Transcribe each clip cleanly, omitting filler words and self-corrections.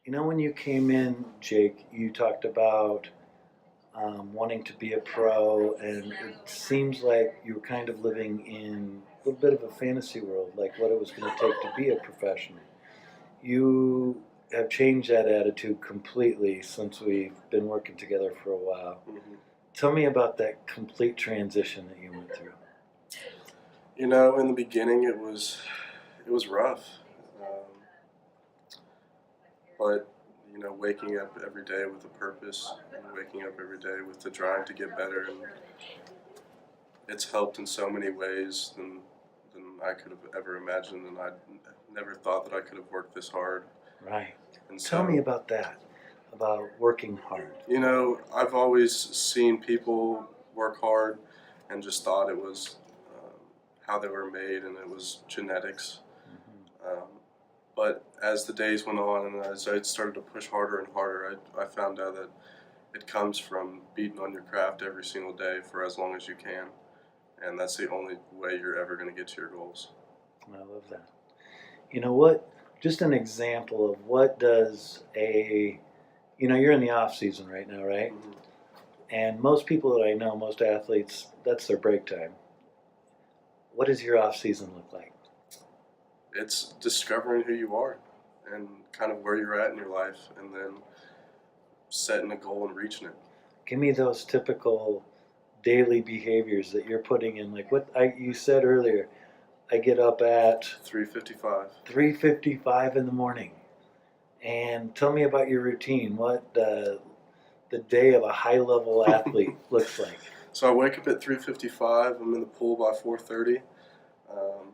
You know, when you came in, Jake, you talked about wanting to be a pro, and it seems like you were kind of living in a little bit of a fantasy world, like what it was going to take to be a professional. You have changed that attitude completely since we've been working together for a while. hmm Tell me about that complete transition that you went through. In the beginning, it was rough, um, but waking up every day with a purpose and waking up every day with the drive to get better, and it's helped in so many ways than I could have ever imagined, and I never thought that I could have worked this hard. Right. And Tell me so, about that, about working hard. I've always seen people work hard and just thought it was how they were made and it was genetics. Hmm. Um, but as the days went on and as I started to push harder and harder, I found out that it comes from beating on your craft every single day for as long as you can. And that's the only way you're ever going to get to your goals. I love that. You know what? Just an example of what does a, you're in the off season right now, right? hmm And most people that I know, most athletes, that's their break time. What does your off season look like? It's discovering who you are and kind of where you're at in your life, and then setting a goal and reaching it. Give me those typical daily behaviors that you're putting in. Like what you said earlier, I get up at 3:55. 3:55 in the morning. And tell me about your routine. What the day of a high level athlete looks like. So I wake up at 3:55. I'm in the pool by 4:30, um,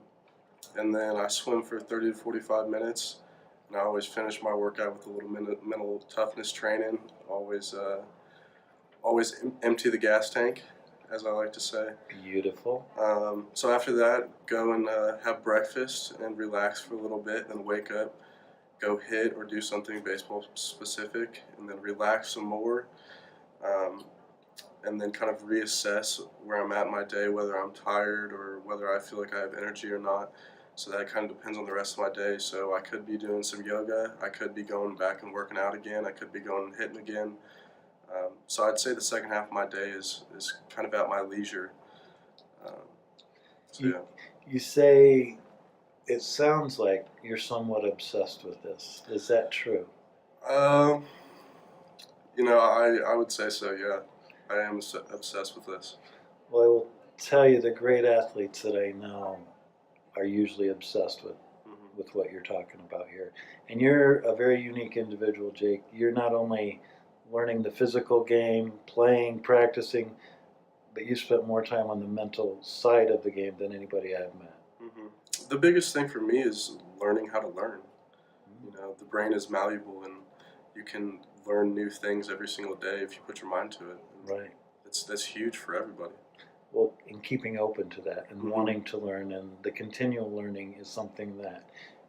and then I swim for 30 to 45 minutes. And I always finish my workout with a little mental toughness training. Always empty the gas tank, as I like to say. Beautiful. So after that, go and have breakfast and relax for a little bit. Then wake up, go hit or do something baseball specific, and then relax some more. Um, and then kind of reassess where I'm at in my day, whether I'm tired or whether I feel like I have energy or not. So that kind of depends on the rest of my day. So I could be doing some yoga. I could be going back and working out again. I could be going and hitting again. So I'd say the second half of my day is kind of at my leisure. Um, so You, yeah. you say it sounds like you're somewhat obsessed with this. Is that true? Um, I would say so. Yeah, I am obsessed with this. Well, I will tell you the great athletes that I know are usually obsessed hmm with what you're talking about here. And you're a very unique individual, Jake. You're not only learning the physical game, playing, practicing, but you spent more time on the mental side of the game than anybody I've met. hmm The biggest thing for me is learning how to learn. The brain is malleable, and you can learn new things every single day if you put your mind to it. And Right. that's huge for everybody. Well, in keeping open to that and hmm wanting to learn, and the continual learning is something that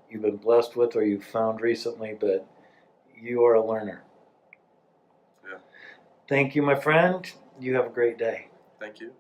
you've been blessed with or you've found recently, but you are a learner. Yeah. Thank you, my friend. You have a great day. Thank you.